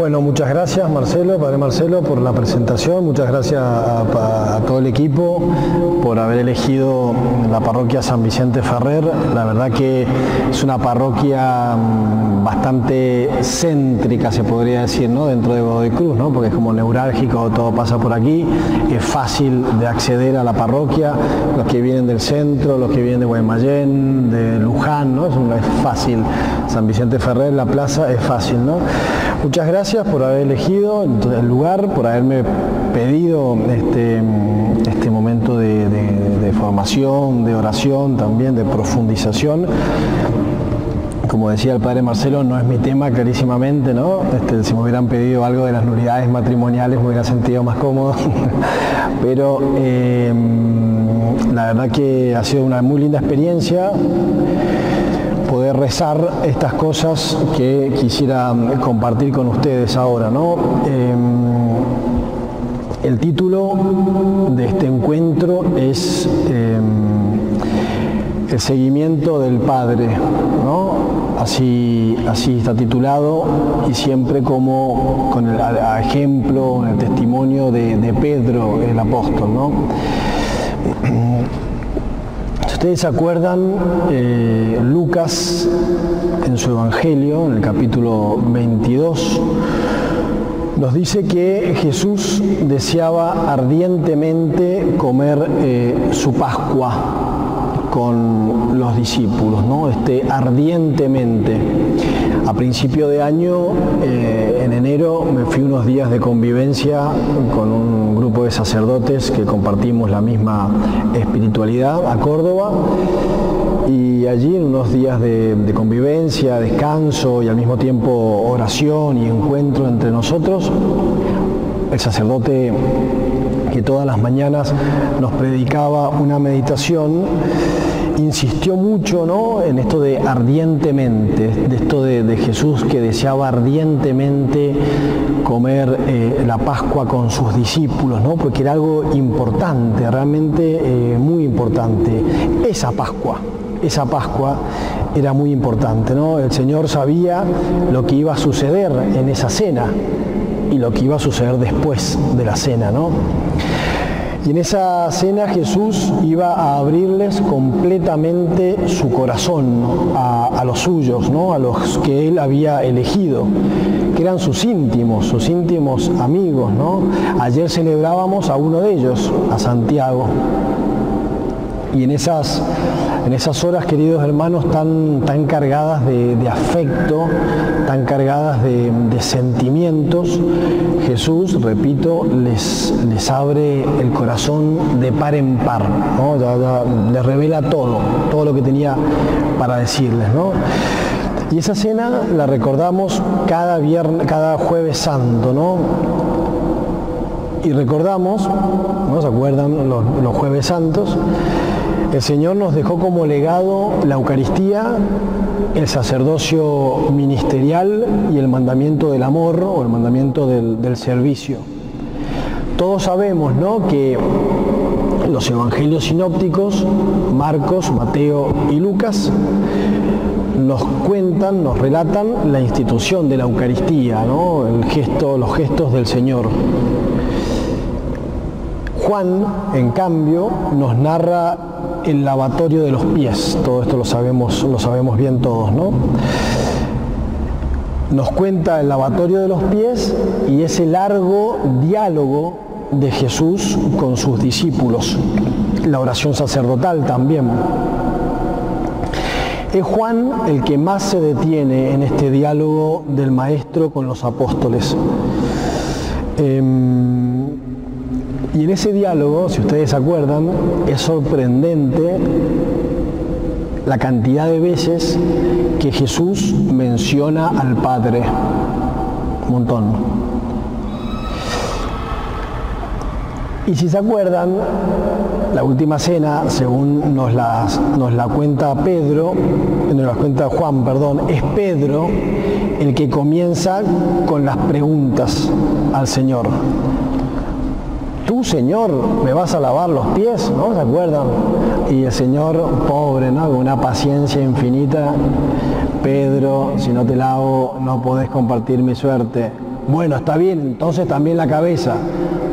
Bueno, muchas gracias Marcelo, Padre Marcelo, por la presentación. Muchas gracias a todo el equipo por haber elegido la parroquia San Vicente Ferrer. La verdad que es una parroquia bastante céntrica, se podría decir, ¿no? Dentro de Godoy Cruz, ¿no? Porque es como neurálgico, todo pasa por aquí. Es fácil de acceder a la parroquia, los que vienen del centro, los que vienen de Guaymallén, de Luján, ¿no? Es fácil. San Vicente Ferrer, la plaza, es fácil, ¿no? Muchas gracias por haber elegido el lugar, por haberme pedido este momento de formación, de oración, también de profundización. Como decía el Padre Marcelo, no es mi tema clarísimamente, ¿no? Si me hubieran pedido algo de las nulidades matrimoniales me hubiera sentido más cómodo. Pero la verdad que ha sido una muy linda experiencia poder rezar estas cosas que quisiera compartir con ustedes ahora, ¿no? El título de este encuentro es el seguimiento del Padre, ¿no? Así está titulado, y siempre como con el ejemplo, el testimonio de Pedro, el apóstol, ¿no? Si ustedes se acuerdan, Lucas en su Evangelio, en el capítulo 22, nos dice que Jesús deseaba ardientemente comer su Pascua con los discípulos, ¿no? Ardientemente. A principio de año, en enero, me fui unos días de convivencia con un grupo de sacerdotes que compartimos la misma espiritualidad a Córdoba, y allí en unos días de convivencia, descanso y al mismo tiempo oración y encuentro entre nosotros, el sacerdote que todas las mañanas nos predicaba una meditación insistió mucho, ¿no?, en esto de ardientemente, de esto de Jesús que deseaba ardientemente comer la Pascua con sus discípulos, ¿no?, porque era algo importante, realmente muy importante. Esa Pascua era muy importante, ¿no? El Señor sabía lo que iba a suceder en esa cena y lo que iba a suceder después de la cena, ¿no? Y en esa cena Jesús iba a abrirles completamente su corazón, ¿no?, a los suyos, ¿no?, a los que Él había elegido, que eran sus íntimos amigos, ¿no? Ayer celebrábamos a uno de ellos, a Santiago. Y en esas horas, queridos hermanos, tan cargadas de afecto, tan cargadas de sentimientos, Jesús, repito, les abre el corazón de par en par, ¿no? Les revela todo lo que tenía para decirles, ¿no? Y esa cena la recordamos cada Jueves Santo, ¿no? Y recordamos, ¿no?, ¿se acuerdan los Jueves Santos? El Señor nos dejó como legado la Eucaristía, el sacerdocio ministerial y el mandamiento del amor o el mandamiento del servicio. Todos sabemos, ¿no?, que los evangelios sinópticos, Marcos, Mateo y Lucas, nos cuentan, nos relatan la institución de la Eucaristía, ¿no?, los gestos del Señor. Juan, en cambio, nos narra el lavatorio de los pies. Todo esto lo sabemos bien todos, ¿no? Nos cuenta el lavatorio de los pies y ese largo diálogo de Jesús con sus discípulos. La oración sacerdotal también. Es Juan el que más se detiene en este diálogo del Maestro con los apóstoles. Y en ese diálogo, si ustedes se acuerdan, es sorprendente la cantidad de veces que Jesús menciona al Padre. Un montón. Y si se acuerdan, la última cena, según nos la cuenta Juan, es Pedro el que comienza con las preguntas al Señor. Tú, Señor, me vas a lavar los pies, ¿no? ¿Se acuerdan? Y el Señor, pobre, ¿no?, con una paciencia infinita: Pedro, si no te lavo, no podés compartir mi suerte. bueno, está bien, entonces también la cabeza.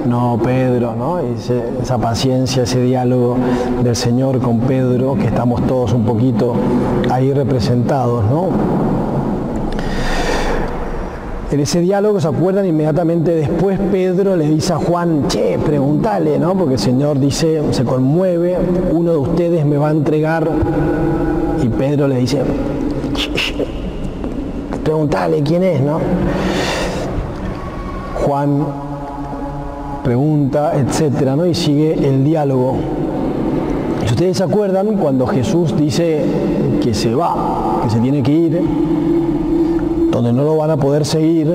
No, Pedro, ¿no? Esa paciencia, ese diálogo del Señor con Pedro, que estamos todos un poquito ahí representados, ¿no? En ese diálogo, ¿se acuerdan? Inmediatamente después Pedro le dice a Juan, che, pregúntale, ¿no? Porque el Señor dice, se conmueve, uno de ustedes me va a entregar, y Pedro le dice, pregúntale quién es, ¿no? Juan pregunta, etcétera, ¿no? Y sigue el diálogo. Si ustedes se acuerdan, cuando Jesús dice que se va, que se tiene que ir, donde no lo van a poder seguir,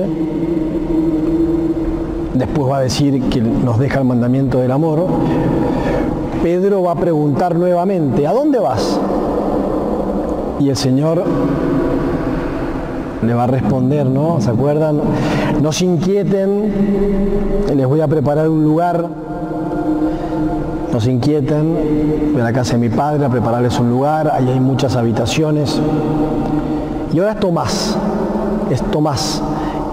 después va a decir que nos deja el mandamiento del amor, Pedro va a preguntar nuevamente, ¿a dónde vas? Y el Señor le va a responder, ¿no? ¿Se acuerdan? No se inquieten, les voy a preparar un lugar. No se inquieten, voy a la casa de mi padre a prepararles un lugar, ahí hay muchas habitaciones. Y ahora es Tomás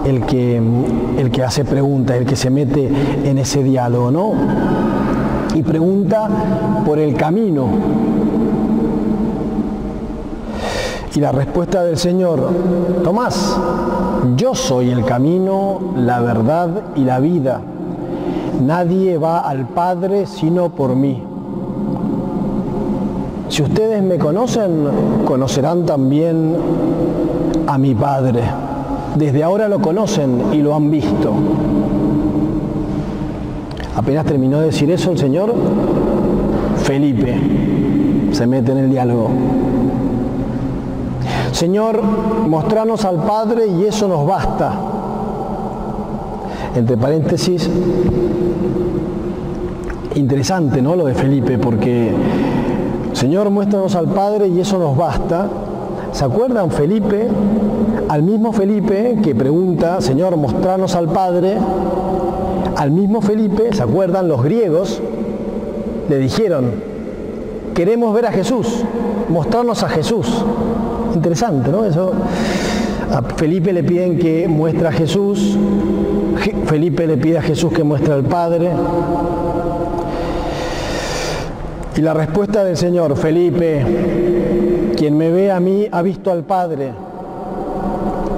el que hace preguntas, el que se mete en ese diálogo, ¿no? Y pregunta por el camino. Y la respuesta del Señor, Tomás, yo soy el camino, la verdad y la vida. Nadie va al Padre sino por mí. Si ustedes me conocen, conocerán también a mi Padre. Desde ahora lo conocen y lo han visto. Apenas terminó de decir eso el Señor, Felipe se mete en el diálogo. Señor, mostranos al Padre y eso nos basta. Entre paréntesis, interesante, ¿no? Lo de Felipe, porque Señor, muéstranos al Padre y eso nos basta. ¿Se acuerdan Felipe? Al mismo Felipe que pregunta, Señor, mostranos al Padre, al mismo Felipe, ¿se acuerdan? Los griegos le dijeron, queremos ver a Jesús, mostrarnos a Jesús. Interesante, ¿no? Eso, a Felipe le piden que muestre a Jesús, Felipe le pide a Jesús que muestre al Padre. Y la respuesta del Señor, Felipe, quien me ve a mí ha visto al Padre.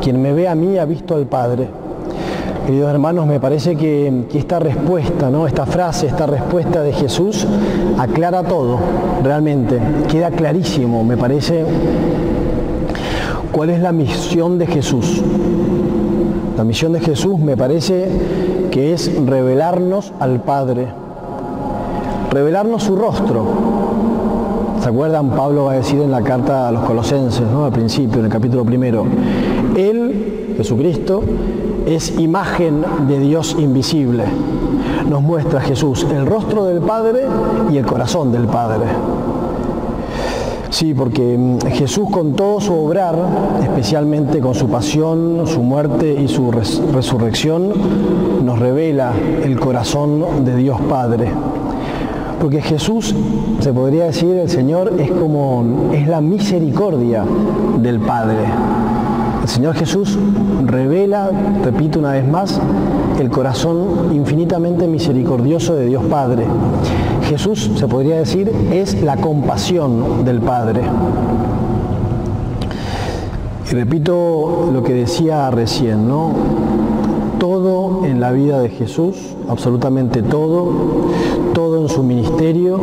Quien me ve a mí ha visto al Padre. Queridos hermanos, me parece que esta respuesta, ¿no? Esta frase, esta respuesta de Jesús aclara todo, realmente. Queda clarísimo, me parece, cuál es la misión de Jesús. La misión de Jesús me parece que es revelarnos al Padre, revelarnos su rostro. ¿Se acuerdan? Pablo va a decir en la carta a los Colosenses, ¿no? Al principio, en el capítulo 1, Él, Jesucristo, es imagen de Dios invisible. Nos muestra Jesús el rostro del Padre y el corazón del Padre. Sí, porque Jesús con todo su obrar, especialmente con su pasión, su muerte y su resurrección, nos revela el corazón de Dios Padre. Porque Jesús, se podría decir, el Señor es la misericordia del Padre. El Señor Jesús revela, repito una vez más, el corazón infinitamente misericordioso de Dios Padre. Jesús, se podría decir, es la compasión del Padre. Y repito lo que decía recién, ¿no? Todo en la vida de Jesús, absolutamente todo en su ministerio,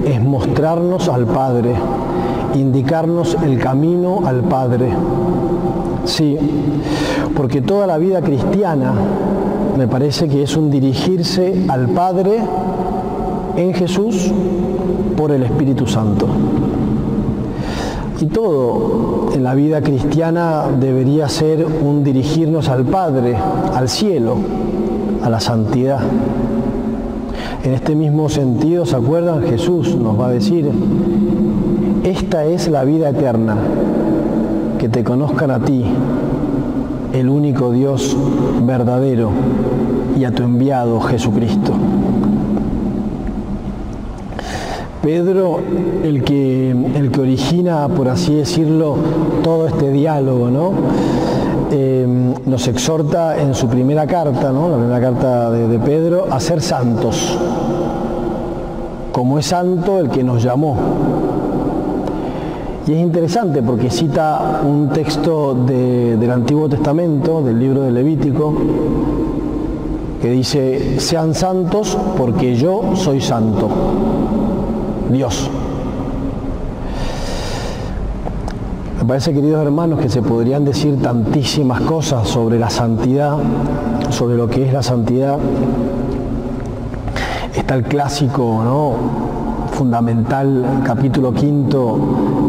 es mostrarnos al Padre, indicarnos el camino al Padre. Sí, porque toda la vida cristiana me parece que es un dirigirse al Padre en Jesús por el Espíritu Santo. Y todo en la vida cristiana debería ser un dirigirnos al Padre, al cielo, a la santidad. En este mismo sentido, ¿se acuerdan? Jesús nos va a decir, esta es la vida eterna, que te conozcan a ti, el único Dios verdadero, y a tu enviado Jesucristo. Pedro el que origina, por así decirlo, todo este diálogo, ¿no? Nos exhorta en su primera carta, ¿no? La primera carta de Pedro, a ser santos, como es santo el que nos llamó. Y es interesante porque cita un texto del Antiguo Testamento, del libro de Levítico, que dice: sean santos porque yo soy santo, Dios. Me parece, queridos hermanos, que se podrían decir tantísimas cosas sobre la santidad, sobre lo que es la santidad. Está el clásico, ¿no?, fundamental capítulo 5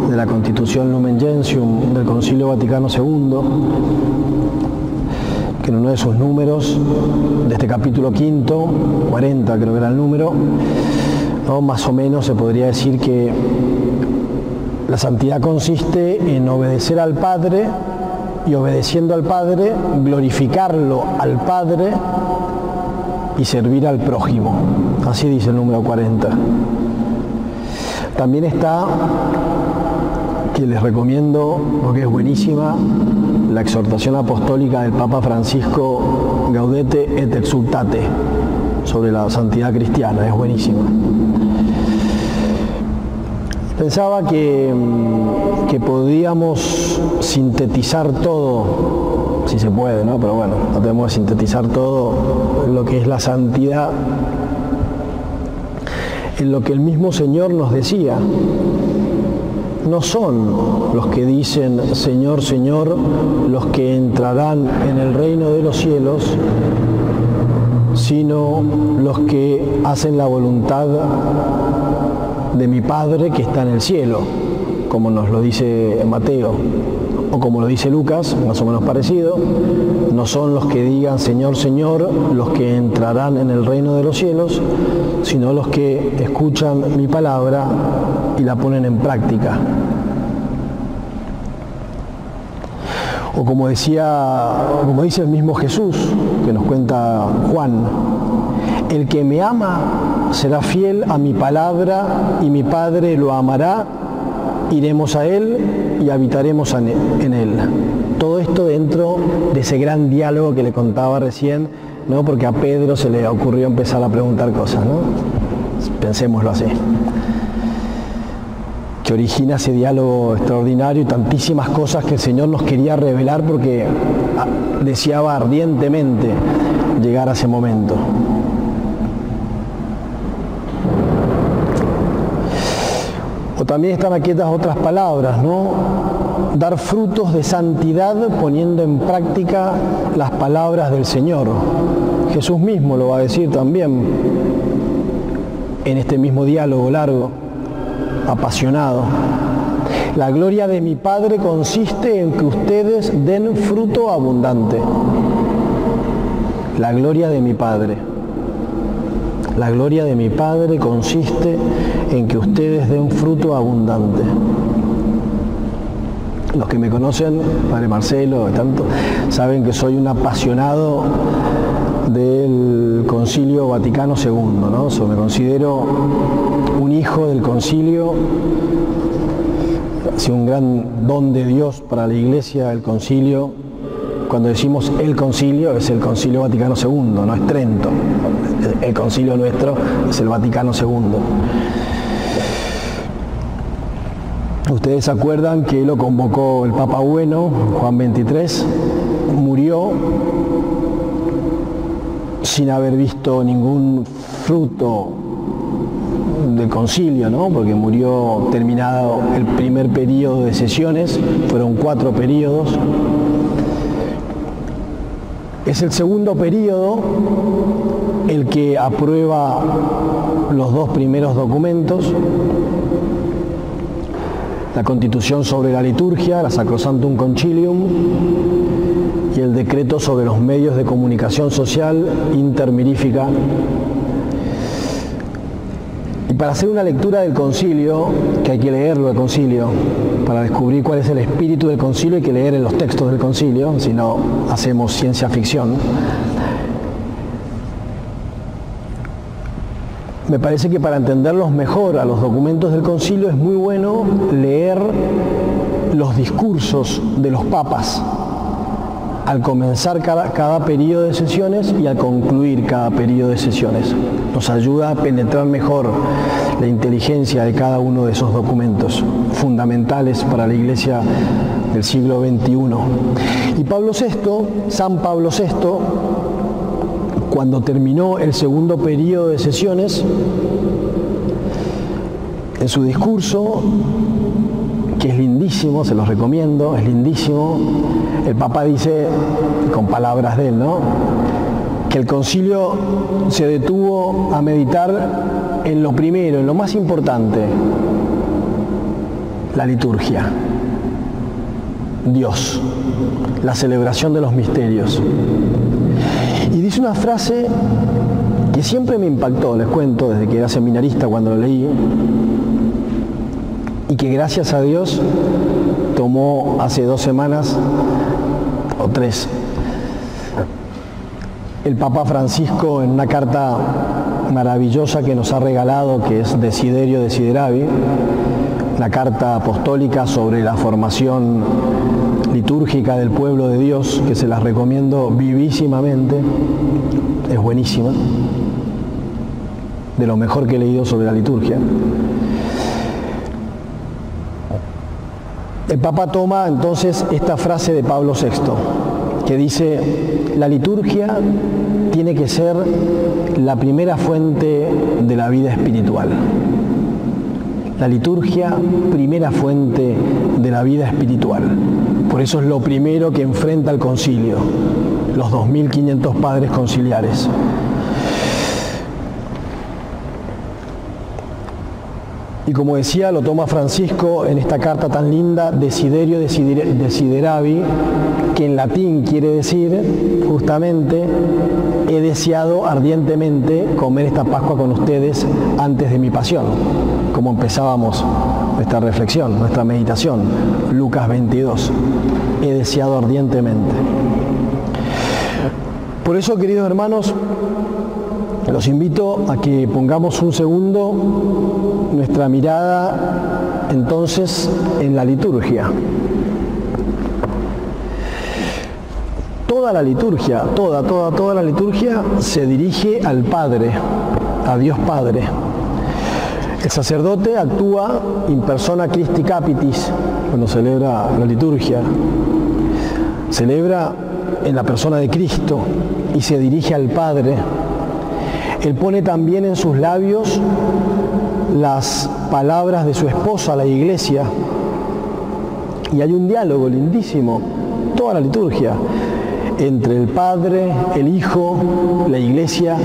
de la Constitución Lumen Gentium del Concilio Vaticano II, que en uno de sus números, de este capítulo 5, 40 creo que era el número, ¿no?, más o menos se podría decir que la santidad consiste en obedecer al Padre y, obedeciendo al Padre, glorificarlo al Padre y servir al prójimo. Así dice el número 40. También está, que les recomiendo porque es buenísima, la exhortación apostólica del Papa Francisco, Gaudete et Exsultate, sobre la santidad cristiana. Es buenísima. Pensaba que podíamos sintetizar todo, si se puede, ¿no? Pero bueno, no tenemos que sintetizar todo lo que es la santidad en lo que el mismo Señor nos decía. No son los que dicen Señor, Señor, los que entrarán en el reino de los cielos, sino los que hacen la voluntad de mi Padre que está en el cielo, como nos lo dice Mateo, o como lo dice Lucas, más o menos parecido. No son los que digan Señor, Señor, los que entrarán en el reino de los cielos, sino los que escuchan mi palabra y la ponen en práctica. O como dice el mismo Jesús, que nos cuenta Juan: el que me ama será fiel a mi palabra y mi Padre lo amará, iremos a él y habitaremos en él. Todo esto dentro de ese gran diálogo que le contaba recién, ¿no? Porque a Pedro se le ocurrió empezar a preguntar cosas, ¿no? Pensémoslo así. Que origina ese diálogo extraordinario y tantísimas cosas que el Señor nos quería revelar porque deseaba ardientemente llegar a ese momento. O también están aquí estas otras palabras, ¿no? Dar frutos de santidad poniendo en práctica las palabras del Señor. Jesús mismo lo va a decir también en este mismo diálogo largo, apasionado. La gloria de mi Padre consiste en que ustedes den fruto abundante. La gloria de mi Padre. La gloria de mi Padre consiste en que ustedes den fruto abundante. Los que me conocen, Padre Marcelo, tanto, saben que soy un apasionado del Concilio Vaticano II, ¿no? Me considero un hijo del Concilio. Ha sido un gran don de Dios para la Iglesia el Concilio. Cuando decimos el Concilio, es el Concilio Vaticano II, no es Trento. El Concilio nuestro es el Vaticano II. Ustedes se acuerdan que lo convocó el Papa Bueno, Juan XXIII, murió sin haber visto ningún fruto del concilio, ¿no? Porque murió terminado el primer periodo de sesiones, fueron 4 periodos. Es el segundo periodo el que aprueba los 2 primeros documentos: la Constitución sobre la liturgia, la Sacrosanctum Concilium, y el decreto sobre los medios de comunicación social, Inter Mirifica. Y para hacer una lectura del concilio, que hay que leerlo el concilio, para descubrir cuál es el espíritu del concilio hay que leer en los textos del concilio, si no hacemos ciencia ficción. me parece que para entenderlos mejor a los documentos del concilio es muy bueno leer los discursos de los papas al comenzar cada periodo de sesiones y al concluir cada periodo de sesiones. Nos ayuda a penetrar mejor la inteligencia de cada uno de esos documentos fundamentales para la Iglesia del siglo XXI. Y San Pablo VI, cuando terminó el segundo periodo de sesiones, en su discurso, que es lindísimo, se los recomiendo, es lindísimo, el Papa dice, con palabras de él, ¿no?, que el concilio se detuvo a meditar en lo primero, en lo más importante, la liturgia, Dios, la celebración de los misterios. Y dice una frase que siempre me impactó, les cuento, desde que era seminarista cuando lo leí, y que gracias a Dios tomó hace 2 semanas o 3 el Papa Francisco en una carta maravillosa que nos ha regalado, que es Desiderio Desideravi, la carta apostólica sobre la formación litúrgica del pueblo de Dios, que se las recomiendo vivísimamente, es buenísima, de lo mejor que he leído sobre la liturgia. El Papa toma entonces esta frase de Pablo VI, que dice: la liturgia tiene que ser la primera fuente de la vida espiritual. La liturgia, primera fuente de la vida espiritual. Por eso es lo primero que enfrenta el concilio, los 2.500 padres conciliares. Y como decía, lo toma Francisco en esta carta tan linda, Desiderio Desideravi, que en latín quiere decir justamente: he deseado ardientemente comer esta Pascua con ustedes antes de mi pasión, como empezábamos nuestra reflexión, nuestra meditación, Lucas 22, he deseado ardientemente. Por eso, queridos hermanos, los invito a que pongamos un segundo nuestra mirada entonces en la liturgia. Toda la liturgia, toda la liturgia se dirige al Padre, a Dios Padre. El sacerdote actúa in persona Christi Capitis cuando celebra la liturgia. Celebra en la persona de Cristo y se dirige al Padre. Él pone también en sus labios las palabras de su esposa, la Iglesia, y hay un diálogo lindísimo, toda la liturgia, entre el Padre, el Hijo, la Iglesia,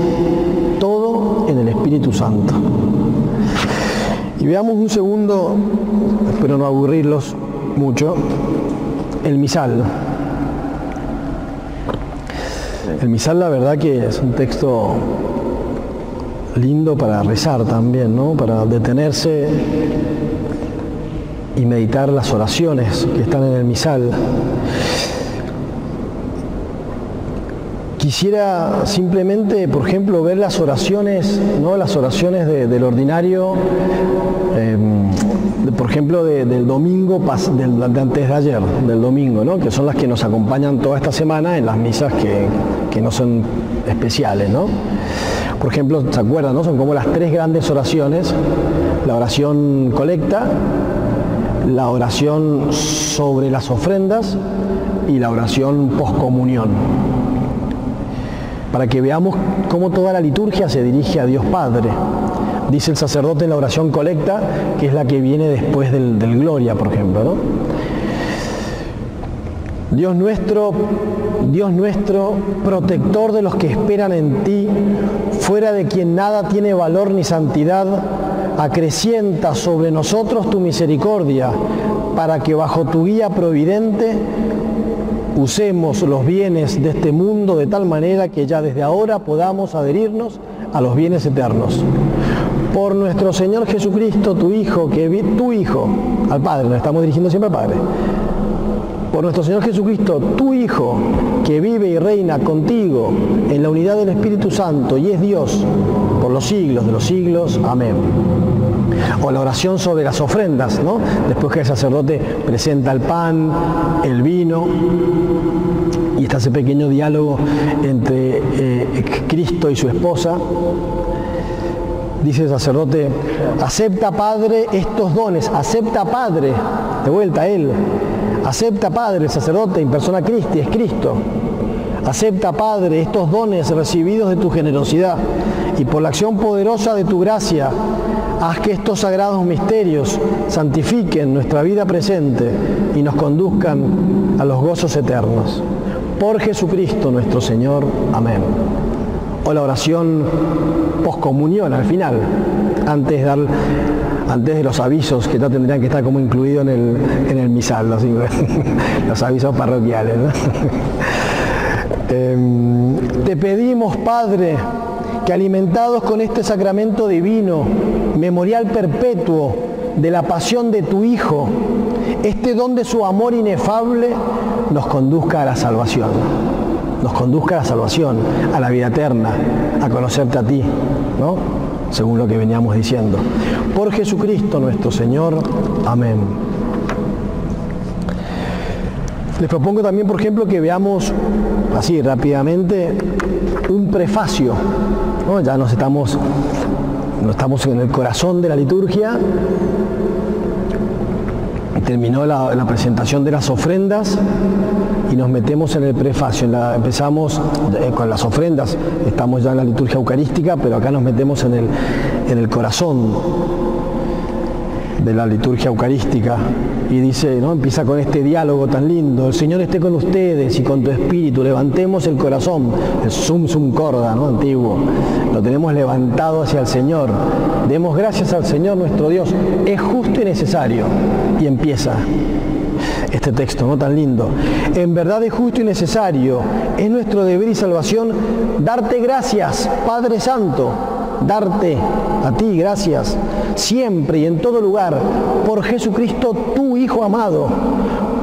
todo en el Espíritu Santo. Y veamos un segundo, espero no aburrirlos mucho, el misal. El misal, la verdad que es un texto lindo para rezar también, ¿no? Para detenerse y meditar las oraciones que están en el misal. Quisiera simplemente, por ejemplo, ver las oraciones, ¿no? Las oraciones del ordinario, por ejemplo, del domingo, de antes de ayer, del domingo, ¿no? Que son las que nos acompañan toda esta semana en las misas que no son especiales, ¿no? Por ejemplo, ¿se acuerdan, no? Son como las 3 grandes oraciones: la oración colecta, la oración sobre las ofrendas y la oración poscomunión. Para que veamos cómo toda la liturgia se dirige a Dios Padre. Dice el sacerdote en la oración colecta, que es la que viene después del Gloria, por ejemplo, ¿no? Dios nuestro, protector de los que esperan en ti, fuera de quien nada tiene valor ni santidad, acrecienta sobre nosotros tu misericordia, para que bajo tu guía providente usemos los bienes de este mundo de tal manera que ya desde ahora podamos adherirnos a los bienes eternos. Por nuestro Señor Jesucristo, tu Hijo, al Padre, nos estamos dirigiendo siempre al Padre, por nuestro Señor Jesucristo, tu Hijo, que vive y reina contigo en la unidad del Espíritu Santo y es Dios por los siglos de los siglos. Amén. O la oración sobre las ofrendas, ¿no? Después que el sacerdote presenta el pan, el vino, y está ese pequeño diálogo entre Cristo y su esposa. Dice el sacerdote: acepta, Padre, estos dones. Acepta, Padre, de vuelta a Él. Acepta, Padre, el sacerdote en persona Christi, es Cristo. Acepta, Padre, estos dones recibidos de tu generosidad y por la acción poderosa de tu gracia, haz que estos sagrados misterios santifiquen nuestra vida presente y nos conduzcan a los gozos eternos. Por Jesucristo nuestro Señor. Amén. O la oración poscomunión al final, antes de los avisos que ya tendrían que estar como incluidos en el misal, los avisos parroquiales, ¿no? Te pedimos, Padre, que alimentados con este sacramento divino, memorial perpetuo de la pasión de tu Hijo, este don de su amor inefable nos conduzca a la salvación. Nos conduzca a la salvación, a la vida eterna, a conocerte a ti, ¿no? Según lo que veníamos diciendo. Por Jesucristo nuestro Señor. Amén. Les propongo también, por ejemplo, que veamos así rápidamente un prefacio, ¿no? Ya no estamos en el corazón de la liturgia. Terminó la presentación de las ofrendas y nos metemos en el prefacio. Empezamos con las ofrendas, estamos ya en la liturgia eucarística, pero acá nos metemos en el corazón de la liturgia eucarística. Y dice, ¿no? Empieza con este diálogo tan lindo: el Señor esté con ustedes y con tu espíritu, levantemos el corazón, el sum sum corda, ¿no? Antiguo, lo tenemos levantado hacia el Señor, demos gracias al Señor nuestro Dios, es justo y necesario. Y empieza este texto, ¿no? Tan lindo: en verdad es justo y necesario, es nuestro deber y salvación darte gracias, Padre Santo, darte a ti gracias, siempre y en todo lugar, por Jesucristo tu Hijo amado,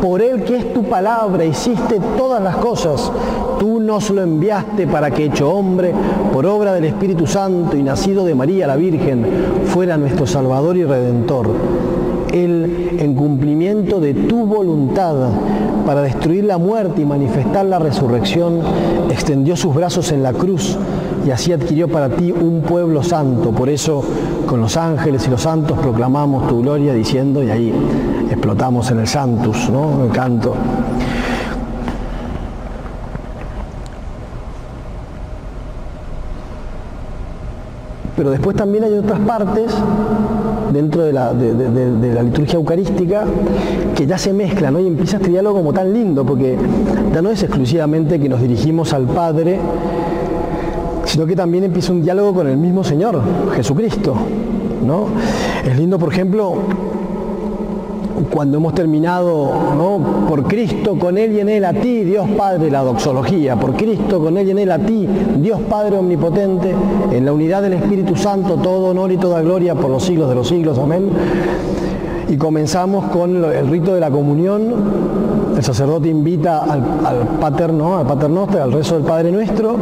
por Él que es tu palabra, hiciste todas las cosas, tú nos lo enviaste para que, hecho hombre, por obra del Espíritu Santo y nacido de María la Virgen, fuera nuestro Salvador y Redentor. Él, en cumplimiento de tu voluntad, para destruir la muerte y manifestar la resurrección, extendió sus brazos en la cruz y así adquirió para ti un pueblo santo. Por eso, con los ángeles y los santos proclamamos tu gloria diciendo, y ahí explotamos en el Sanctus, ¿no? El canto. Pero después también hay otras partes dentro de la liturgia eucarística que ya se mezclan, ¿no? Y empieza este diálogo como tan lindo, porque ya no es exclusivamente que nos dirigimos al Padre, sino que también empieza un diálogo con el mismo Señor, Jesucristo, ¿no? Es lindo, por ejemplo, cuando hemos terminado, ¿no? Por Cristo, con Él y en Él, a ti, Dios Padre, la doxología, por Cristo, con Él y en Él, a ti, Dios Padre omnipotente, en la unidad del Espíritu Santo, todo honor y toda gloria por los siglos de los siglos. Amén. Y comenzamos con el rito de la comunión. El sacerdote invita al Pater, ¿no? Al Pater Noster, al rezo del Padre Nuestro.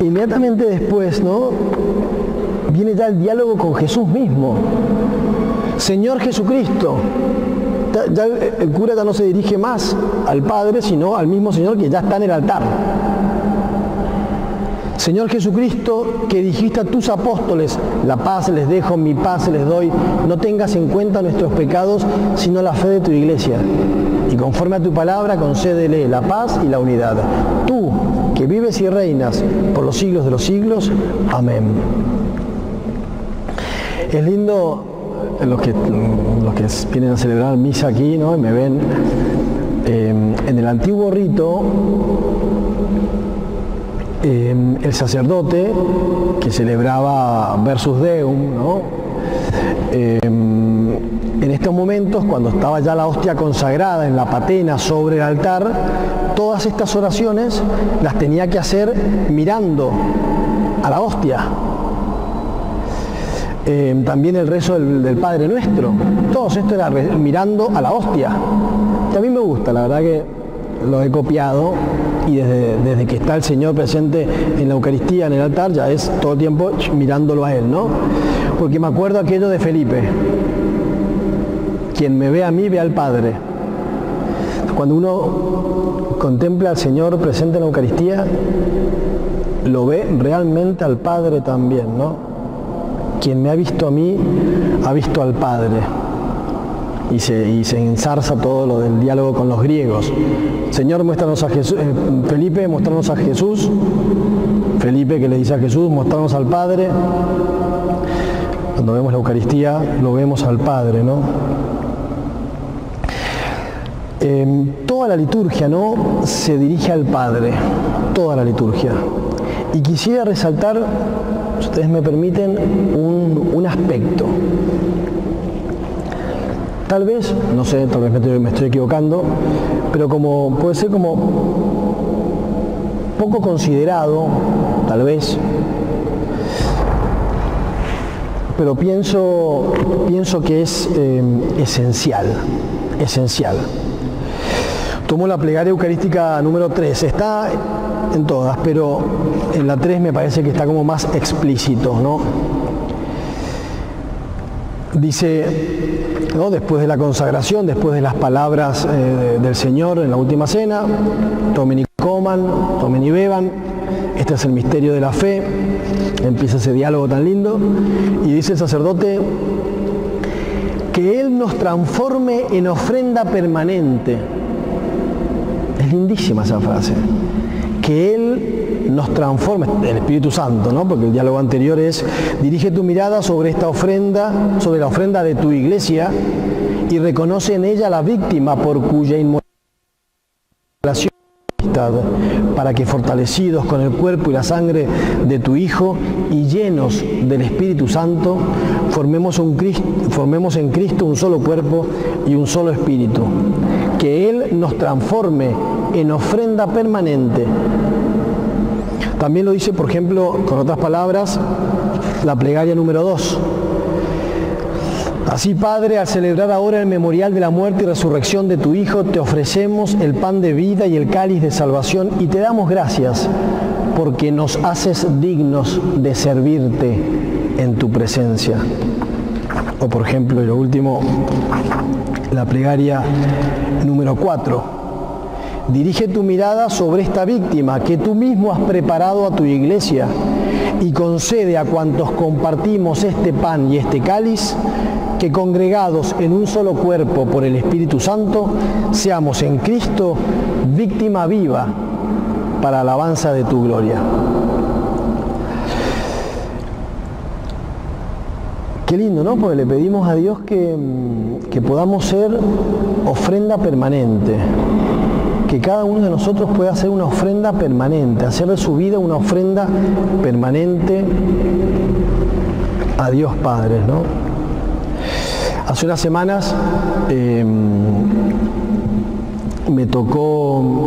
Inmediatamente después, ¿no? Viene ya el diálogo con Jesús mismo. Señor Jesucristo. Ya el cura ya no se dirige más al Padre, sino al mismo Señor que ya está en el altar. Señor Jesucristo, que dijiste a tus apóstoles, la paz les dejo, mi paz les doy, no tengas en cuenta nuestros pecados, sino la fe de tu iglesia. Y conforme a tu palabra, concédele la paz y la unidad. Tú, que vives y reinas por los siglos de los siglos. Amén. Es lindo los que vienen a celebrar misa aquí, ¿no? Y me ven en el antiguo rito. El sacerdote que celebraba Versus Deum, ¿no? En estos momentos, cuando estaba ya la hostia consagrada en la patena sobre el altar, todas estas oraciones las tenía que hacer mirando a la hostia. También el rezo del Padre Nuestro. Todo esto era mirando a la hostia. Que a mí me gusta, la verdad que lo he copiado, y desde que está el Señor presente en la Eucaristía, en el altar, ya es todo el tiempo mirándolo a Él, ¿no? Porque me acuerdo aquello de Felipe: quien me ve a mí, ve al Padre. Cuando uno contempla al Señor presente en la Eucaristía, lo ve realmente al Padre también, ¿no? Quien me ha visto a mí, ha visto al Padre. Y se ensarza todo lo del diálogo con los griegos. Señor, muéstranos a Jesús. Felipe, muéstranos a Jesús. Felipe, que le dice a Jesús, muéstranos al Padre. Cuando vemos la Eucaristía, lo vemos al Padre, ¿no? Toda la liturgia, ¿no?, se dirige al Padre. Toda la liturgia. Y quisiera resaltar, si ustedes me permiten, un aspecto. Tal vez, no sé, tal vez me estoy equivocando, pero puede ser como poco considerado, tal vez, pero pienso que es esencial. Tomo la plegaria eucarística número 3, está en todas, pero en la 3 me parece que está como más explícito, ¿no? Dice, ¿no?, después de la consagración, después de las palabras del Señor en la última cena: tomen y coman, tomen y beban, este es el misterio de la fe. Empieza ese diálogo tan lindo, y dice el sacerdote que Él nos transforme en ofrenda permanente. Es lindísima esa frase. Que Él nos transforme, el Espíritu Santo, ¿no? Porque el diálogo anterior es: dirige tu mirada sobre esta ofrenda, sobre la ofrenda de tu iglesia, y reconoce en ella la víctima por cuya inmolación, para que, fortalecidos con el cuerpo y la sangre de tu Hijo y llenos del Espíritu Santo, formemos en Cristo un solo cuerpo y un solo espíritu. Que Él nos transforme en ofrenda permanente. También lo dice, por ejemplo, con otras palabras, la plegaria número 2. Así, Padre, al celebrar ahora el memorial de la muerte y resurrección de tu Hijo, te ofrecemos el pan de vida y el cáliz de salvación, y te damos gracias porque nos haces dignos de servirte en tu presencia. O, por ejemplo, y lo último, la plegaria número 4. Dirige tu mirada sobre esta víctima que tú mismo has preparado a tu iglesia, y concede a cuantos compartimos este pan y este cáliz que, congregados en un solo cuerpo por el Espíritu Santo, seamos en Cristo víctima viva para alabanza de tu gloria. Qué lindo, ¿no? Porque le pedimos a Dios que podamos ser ofrenda permanente. Que cada uno de nosotros pueda hacer una ofrenda permanente, hacer de su vida una ofrenda permanente a Dios Padre, ¿no? Hace unas semanas me tocó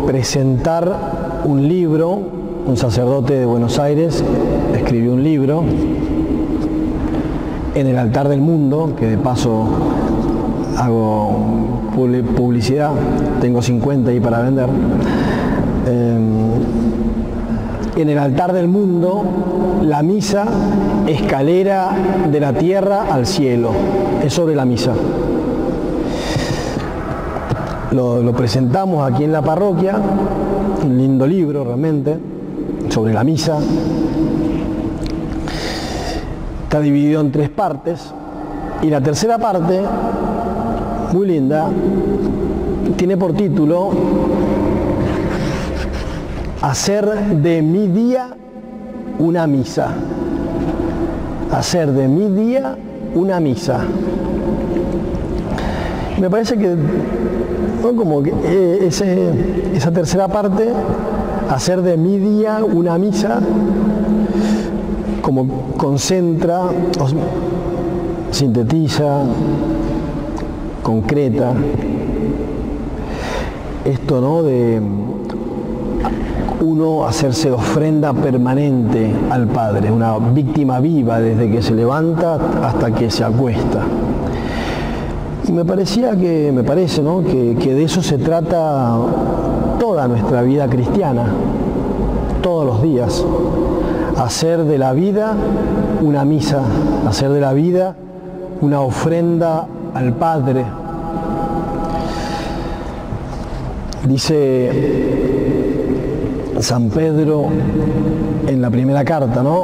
presentar un libro. Un sacerdote de Buenos Aires escribió un libro en el altar del mundo, que de paso hago publicidad, tengo 50 ahí para vender. En el altar del mundo, la misa, escalera de la tierra al cielo, es sobre la misa. Lo presentamos aquí en la parroquia, un lindo libro realmente, sobre la misa. Está dividido en 3 partes, y la tercera parte, muy linda, tiene por título Hacer de mi día una misa. Hacer de mi día una misa. Me parece que, ¿no?, como que esa tercera parte, hacer de mi día una misa, como concentra, sintetiza, concreta esto, ¿no?, de uno hacerse ofrenda permanente al Padre, una víctima viva desde que se levanta hasta que se acuesta. Y me parece, ¿no?, que de eso se trata toda nuestra vida cristiana, todos los días. Hacer de la vida una misa, hacer de la vida una ofrenda al Padre. Dice San Pedro en la primera carta, ¿no?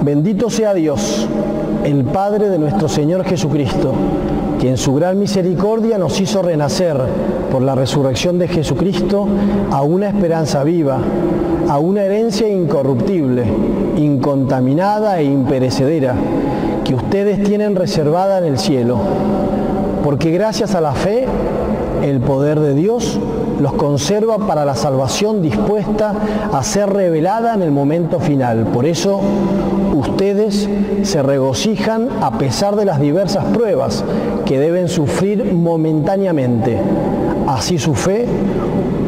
Bendito sea Dios, el Padre de nuestro Señor Jesucristo, que en su gran misericordia nos hizo renacer por la resurrección de Jesucristo a una esperanza viva, a una herencia incorruptible, incontaminada e imperecedera, que ustedes tienen reservada en el cielo, porque gracias a la fe, el poder de Dios los conserva para la salvación dispuesta a ser revelada en el momento final. Por eso, ustedes se regocijan a pesar de las diversas pruebas que deben sufrir momentáneamente. Así su fe,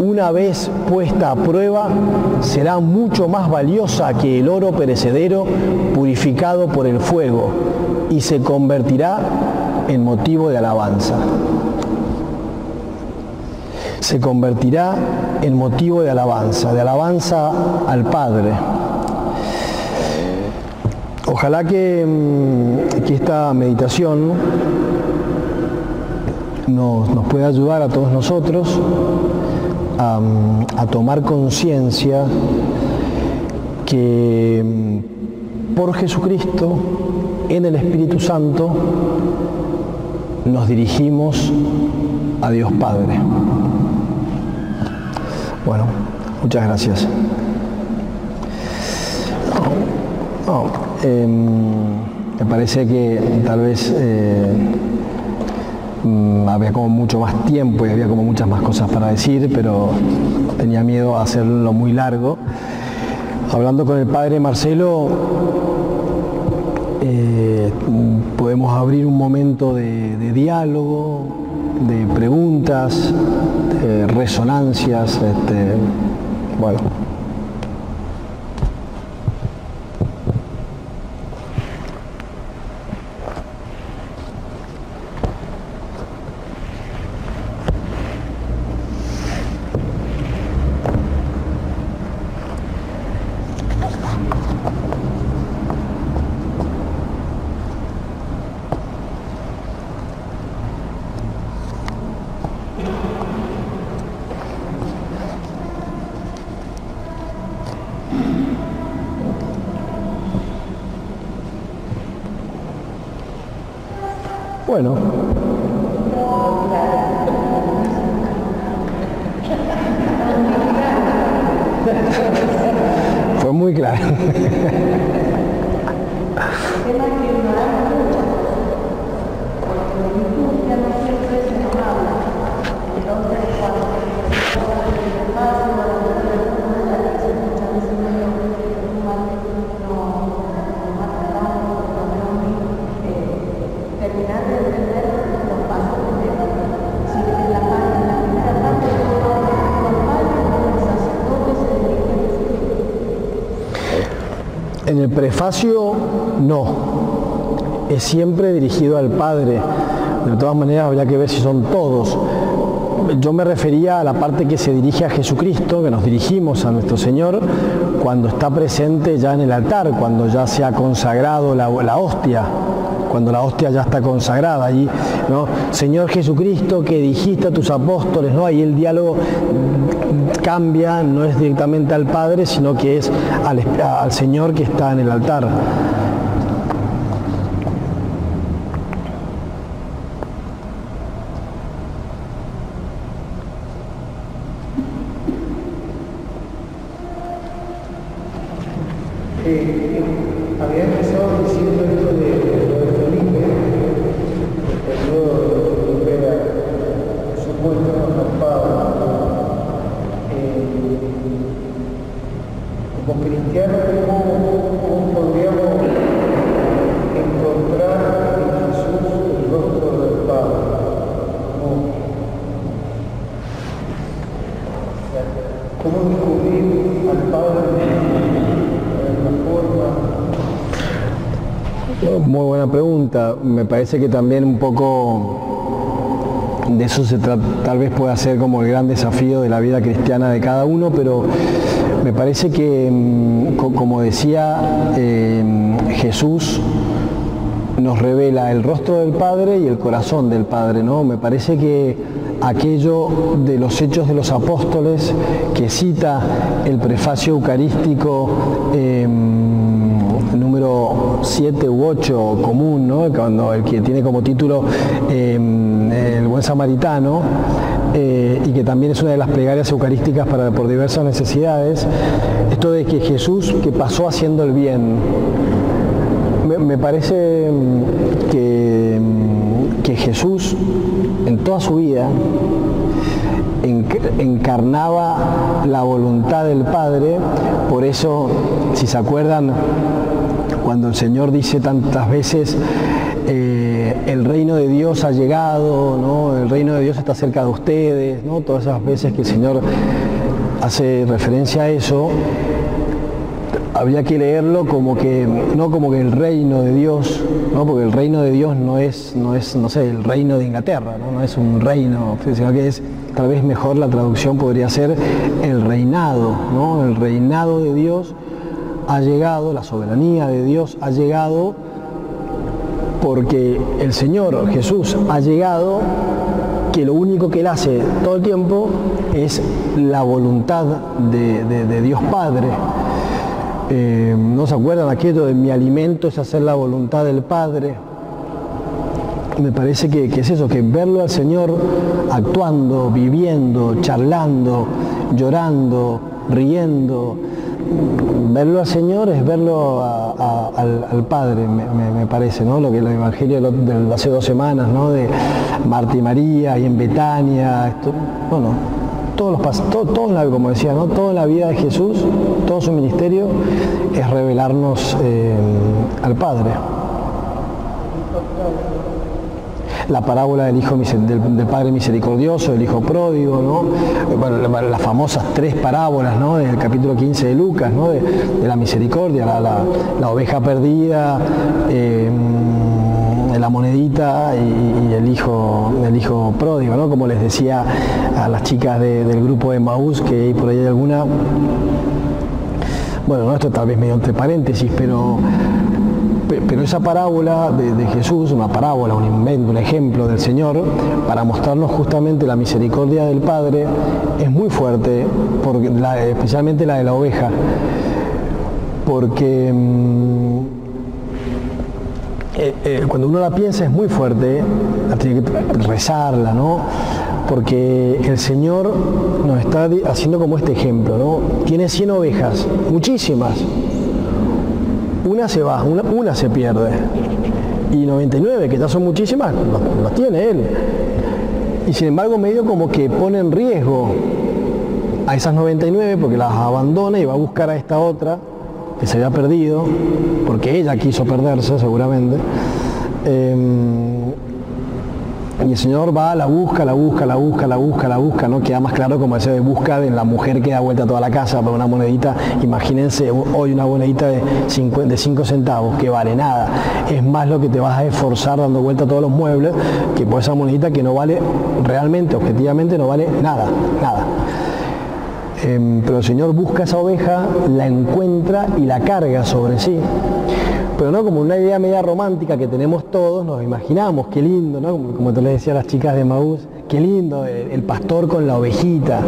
una vez puesta a prueba, será mucho más valiosa que el oro perecedero purificado por el fuego y se convertirá en motivo de alabanza. Se convertirá en motivo de alabanza al Padre. Ojalá que esta meditación nos pueda ayudar a todos nosotros a tomar conciencia que por Jesucristo, en el Espíritu Santo, nos dirigimos a Dios Padre. Bueno, muchas gracias. Me parece que tal vez había como mucho más tiempo y había como muchas más cosas para decir, pero tenía miedo a hacerlo muy largo. Hablando con el Padre Marcelo, podemos abrir un momento de diálogo, de preguntas, de resonancias, bueno. Bueno, fue muy claro. En el prefacio no, es siempre dirigido al Padre. De todas maneras habría que ver si son todos. Yo me refería a la parte que se dirige a Jesucristo, que nos dirigimos a nuestro Señor cuando está presente ya en el altar, cuando ya se ha consagrado la hostia, cuando la hostia ya está consagrada allí, ¿no? Señor Jesucristo, que dijiste a tus apóstoles, ¿no? Ahí el diálogo cambia, no es directamente al Padre, sino que es al Señor que está en el altar. Había empezado diciendo esto de Felipe, el periodo de Felipe era supuesto a San Pablo. Como cristianos, ¿cómo podríamos encontrar en Jesús el rostro del Padre? ¿Cómo descubrir Muy buena pregunta. Me parece que también un poco de eso se trata, tal vez pueda ser como el gran desafío de la vida cristiana de cada uno, pero me parece que, como decía, Jesús nos revela el rostro del Padre y el corazón del Padre, ¿no? Me parece que aquello de los Hechos de los Apóstoles que cita el prefacio eucarístico número 7 u 8 común, ¿no? Cuando el que tiene como título el buen samaritano, y que también es una de las plegarias eucarísticas por diversas necesidades, esto de que Jesús que pasó haciendo el bien. Me parece que Jesús en toda su vida encarnaba la voluntad del Padre. Por eso, si se acuerdan, cuando el Señor dice tantas veces el reino de Dios ha llegado, ¿no? El reino de Dios está cerca de ustedes, ¿no? Todas esas veces que el Señor hace referencia a eso, habría que leerlo como que, no como que el reino de Dios, ¿no? Porque el reino de Dios no es, no sé, el reino de Inglaterra, ¿no? No es un reino, sino que es, tal vez mejor la traducción podría ser el reinado, ¿no? El reinado de Dios ha llegado, la soberanía de Dios ha llegado porque el Señor Jesús ha llegado, que lo único que Él hace todo el tiempo es la voluntad de Dios Padre. ¿No se acuerdan aquello de mi alimento es hacer la voluntad del Padre? Me parece que es eso, que verlo al Señor actuando, viviendo, charlando, llorando, riendo, verlo al Señor es verlo al Padre, me parece, ¿no? Lo que el Evangelio de hace 2 semanas, ¿no? De Marta y María y en Betania, esto, bueno, todo en la, como decía, ¿no? Todo en la vida de Jesús, todo su ministerio es revelarnos al Padre. La parábola del hijo del Padre misericordioso, del hijo pródigo, ¿no? Bueno, las famosas 3 parábolas, ¿no? Del capítulo 15 de Lucas, ¿no? De la misericordia, la oveja perdida, la monedita y el hijo pródigo, ¿no? Como les decía a las chicas del grupo de Emaús, que por ahí hay alguna, bueno, ¿no? Esto tal vez medio entre paréntesis, pero esa parábola de Jesús, una parábola, un invento, un ejemplo del Señor, para mostrarnos justamente la misericordia del Padre, es muy fuerte, porque especialmente la de la oveja, porque cuando uno la piensa es muy fuerte, tiene que rezarla, ¿no? Porque el Señor nos está haciendo como este ejemplo, ¿no? Tiene 100 ovejas, muchísimas. Una se va, una se pierde. Y 99, que ya son muchísimas, las tiene Él. Y sin embargo medio como que pone en riesgo a esas 99 porque las abandona y va a buscar a esta otra que se había perdido, porque ella quiso perderse seguramente. Y el Señor va, la busca, ¿no? Queda más claro como ese de busca en la mujer que da vuelta a toda la casa por una monedita. Imagínense hoy una monedita de 5 centavos, que vale nada. Es más lo que te vas a esforzar dando vuelta a todos los muebles, que por esa monedita que no vale realmente, objetivamente no vale nada. Pero el Señor busca esa oveja, la encuentra y la carga sobre sí. Pero no como una idea media romántica que tenemos todos, nos imaginamos, qué lindo, ¿no? Como te les decía a las chicas de Emaús, qué lindo el pastor con la ovejita.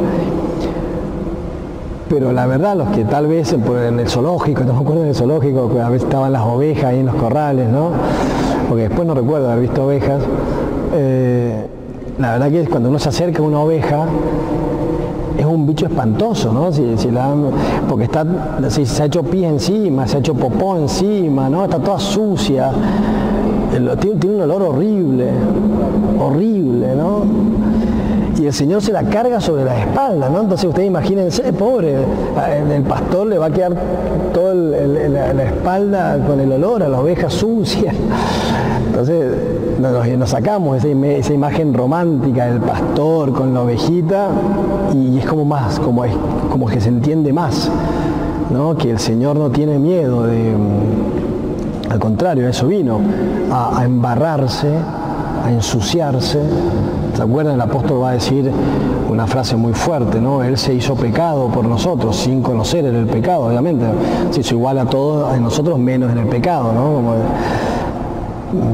Pero la verdad, los que tal vez en el zoológico, no me acuerdo del zoológico, que a veces estaban las ovejas ahí en los corrales, ¿no? Porque después no recuerdo haber visto ovejas. La verdad que cuando uno se acerca a una oveja, es un bicho espantoso, ¿no? Porque se ha hecho pis encima, se ha hecho popó encima, ¿no? Está toda sucia, tiene un olor horrible, ¿no? Y el Señor se la carga sobre la espalda, ¿no? Entonces ustedes imagínense, pobre, el pastor le va a quedar toda la espalda con el olor a la oveja sucia. Entonces nos sacamos esa imagen romántica del pastor con la ovejita y es como más, como que se entiende más, ¿no? Que el Señor no tiene miedo Al contrario, eso vino, a embarrarse, a ensuciarse. ¿Se acuerdan? El apóstol va a decir una frase muy fuerte, ¿no? Él se hizo pecado por nosotros, sin conocer el pecado, obviamente. Se hizo igual a todos, en nosotros, menos en el pecado, ¿no?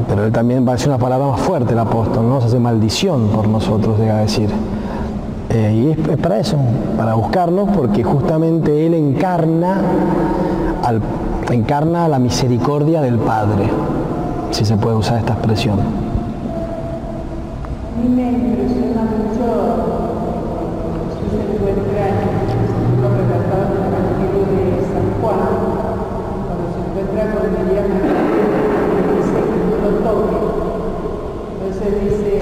Pero él también va a decir una palabra más fuerte, el apóstol, ¿no? Se hace maldición por nosotros, llega a decir. Y es para eso, para buscarnos, porque justamente él encarna la misericordia del Padre, si se puede usar esta expresión. A mí me impresiona mucho, Jesús se encuentra, lo relatado en el Evangelio de San Juan, cuando se encuentra con María Magdalena, dice que no lo toque. Entonces dice,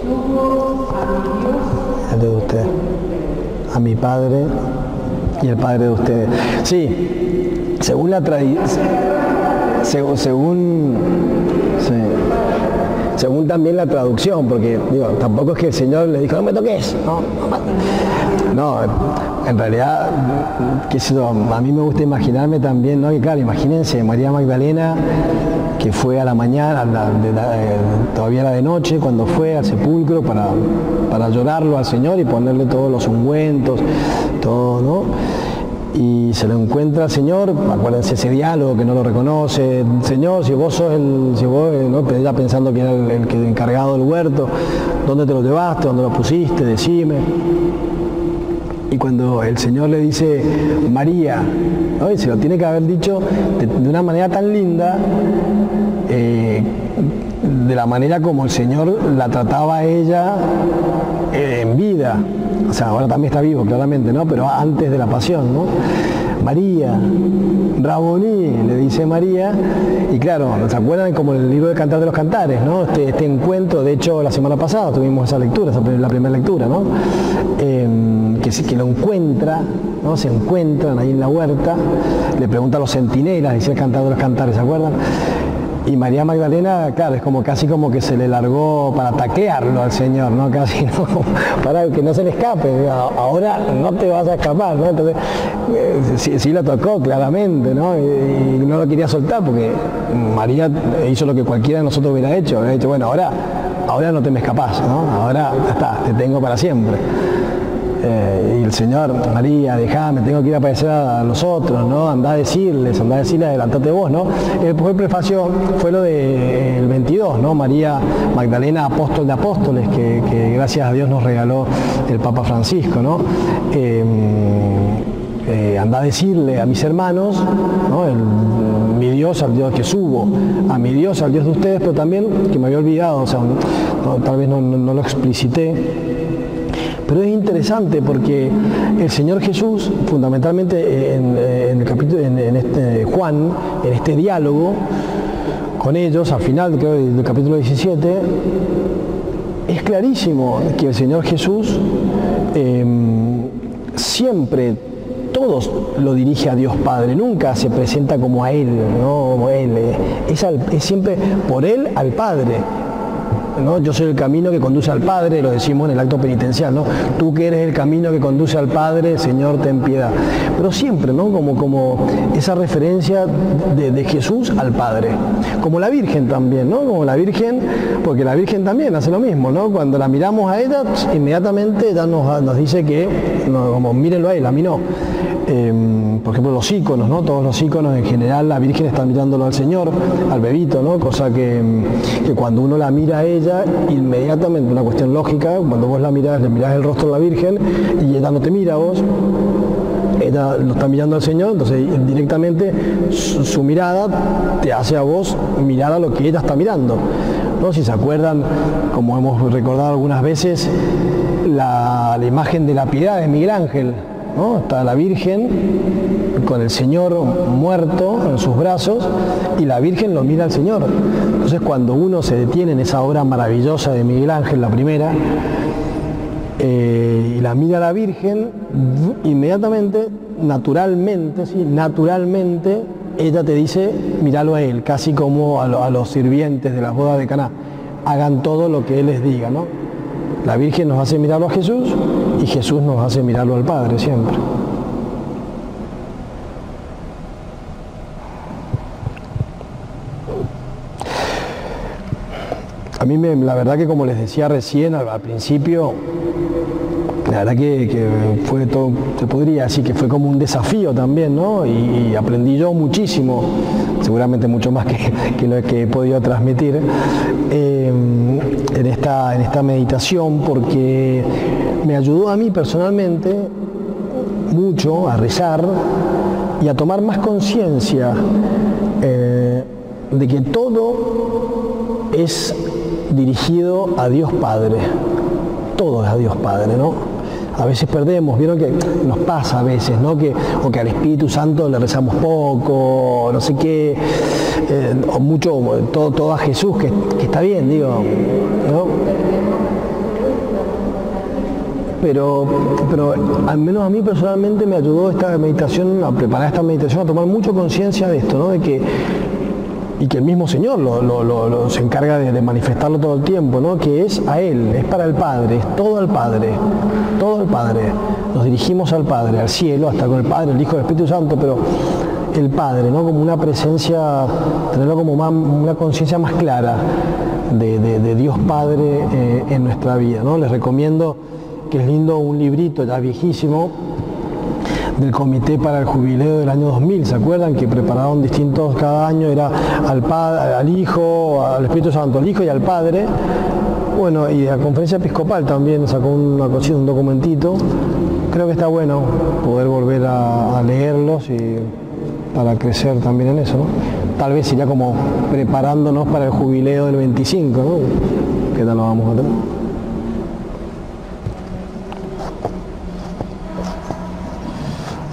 subo a mi Dios, El de usted, a mi Padre y el Padre de ustedes. Sí, según la tradición, según también la traducción, porque digo, tampoco es que el Señor le dijo, no me toques, no, en realidad, qué sé yo, a mí me gusta imaginarme también, ¿no? Y claro, imagínense, María Magdalena, que fue a la mañana, todavía era de noche, cuando fue al sepulcro para llorarlo al Señor y ponerle todos los ungüentos, todo, ¿no? Y se lo encuentra al Señor, acuérdense ese diálogo que no lo reconoce, Señor, si vos sos ¿no? Ella pensando que era el encargado del huerto, ¿dónde te lo llevaste? ¿Dónde lo pusiste? Decime. Y cuando el Señor le dice, María, ¿no? Y se lo tiene que haber dicho de una manera tan linda, de la manera como el Señor la trataba a ella en vida. O sea, ahora también está vivo, claramente, ¿no? Pero antes de la pasión, ¿no? María, Raboní, le dice María, y claro, ¿se acuerdan como el libro de Cantar de los Cantares, ¿no? Este encuentro, de hecho, la semana pasada tuvimos esa lectura, la primera lectura, ¿no? Que lo encuentra, ¿no? Se encuentran ahí en la huerta, le pregunta a los centinelas, dice el Cantar de los Cantares, ¿se acuerdan? Y María Magdalena, claro, es como casi como que se le largó para taclearlo al Señor, ¿no? Casi, ¿no? Para que no se le escape, ahora no te vas a escapar, ¿no? Entonces, sí lo tocó claramente, ¿no? Y no lo quería soltar porque María hizo lo que cualquiera de nosotros hubiera dicho, bueno, ahora no te me escapás, ¿no? Ahora ya está, te tengo para siempre. Y el Señor, María, dejame, tengo que ir a aparecer a los otros, ¿no? Andá a decirles, adelantate vos, ¿no? El prefacio fue lo del 22, ¿no? María Magdalena, apóstol de apóstoles, que gracias a Dios nos regaló el Papa Francisco, ¿no? Andá a decirle a mis hermanos, ¿no? Mi Dios, al Dios que subo, a mi Dios, al Dios de ustedes, pero también, que me había olvidado, o sea, tal vez no lo explicité. Pero es interesante porque el Señor Jesús, fundamentalmente en el capítulo, en este Juan, en este diálogo con ellos, al final creo del capítulo 17, es clarísimo que el Señor Jesús siempre, todos lo dirige a Dios Padre, nunca se presenta como a Él, ¿no? Como Él, es siempre por Él al Padre. ¿No? Yo soy el camino que conduce al Padre, lo decimos en el acto penitencial, ¿no? Tú que eres el camino que conduce al Padre, Señor, ten piedad. Pero siempre, ¿no? Como esa referencia de Jesús al Padre. Como la Virgen también, ¿no? Como la Virgen, porque la Virgen también hace lo mismo, ¿no? Cuando la miramos a ella, inmediatamente ella nos dice que, no, como mírenlo a él, a mí no. Por ejemplo, los íconos, ¿no? Todos los íconos en general, la Virgen está mirándolo al Señor, al bebito, ¿no? Cosa que cuando uno la mira a ella, inmediatamente, una cuestión lógica, cuando vos la mirás, le mirás el rostro a la Virgen y ella no te mira a vos, ella lo está mirando al Señor, entonces directamente su mirada te hace a vos mirar a lo que ella está mirando, ¿no? Si se acuerdan, como hemos recordado algunas veces, la imagen de la piedad de Miguel Ángel, ¿no? Está la Virgen con el Señor muerto en sus brazos y la Virgen lo mira al Señor. Entonces cuando uno se detiene en esa obra maravillosa de Miguel Ángel, la primera, y la mira a la Virgen, inmediatamente, naturalmente, ella te dice, míralo a él, casi como a los sirvientes de las bodas de Caná, hagan todo lo que él les diga, ¿no? La Virgen nos hace mirarlo a Jesús y Jesús nos hace mirarlo al Padre siempre. mí la verdad que, como les decía recién al principio, la verdad que fue todo, se podría decir que fue como un desafío también, ¿no? Y aprendí yo muchísimo, seguramente mucho más que lo que he podido transmitir en esta meditación, porque me ayudó a mí personalmente mucho a rezar y a tomar más conciencia de que todo es dirigido a Dios Padre. Todo es a Dios Padre, ¿no? A veces perdemos, vieron que nos pasa a veces, ¿no? O que al Espíritu Santo le rezamos poco, no sé qué, o mucho, todo a Jesús, que está bien, digo, ¿no? Pero al menos a mí personalmente me ayudó esta meditación, a preparar esta meditación, a tomar mucho conciencia de esto, ¿no? Y que el mismo Señor se encarga de manifestarlo todo el tiempo, ¿no? Que es a Él, es para el Padre, es todo al Padre, todo el Padre. Nos dirigimos al Padre, al cielo, hasta con el Padre, el Hijo y el Espíritu Santo, pero el Padre, ¿no? Como una presencia, tenerlo como una conciencia más clara de Dios Padre en nuestra vida, ¿no? Les recomiendo, que es lindo, un librito ya viejísimo, del Comité para el Jubileo del año 2000, ¿se acuerdan? Que prepararon distintos, cada año era al Padre, al Hijo, al Espíritu Santo, al Hijo y al Padre. Bueno, y la Conferencia Episcopal también sacó una cosita, un documentito. Creo que está bueno poder volver a leerlos y para crecer también en eso, ¿no? Tal vez sería como preparándonos para el jubileo del 25, ¿no? ¿Qué tal lo vamos a tener?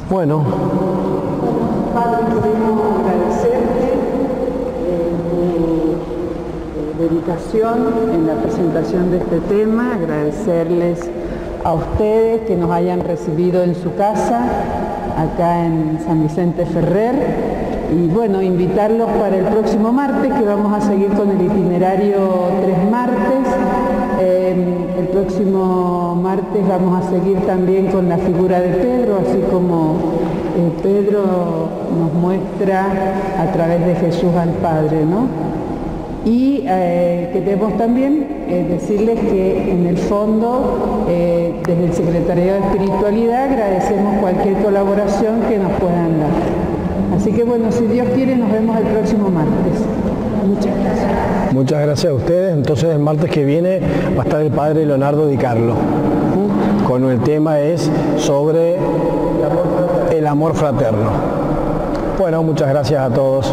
Bueno. Padre, queremos agradecerte tu dedicación en la presentación de este tema, agradecerles a ustedes que nos hayan recibido en su casa, acá en San Vicente Ferrer, y bueno, invitarlos para el próximo martes, que vamos a seguir con el itinerario 3 martes. El próximo martes vamos a seguir también con la figura de Pedro, así como Pedro nos muestra a través de Jesús al Padre, ¿no? Y queremos también decirles que en el fondo, desde el Secretariado de Espiritualidad, agradecemos cualquier colaboración que nos puedan dar. Así que bueno, si Dios quiere, nos vemos el próximo martes. Muchas gracias. Muchas gracias a ustedes. Entonces el martes que viene va a estar el Padre Leonardo Di Carlo. Con el tema es sobre el amor fraterno. Bueno, muchas gracias a todos.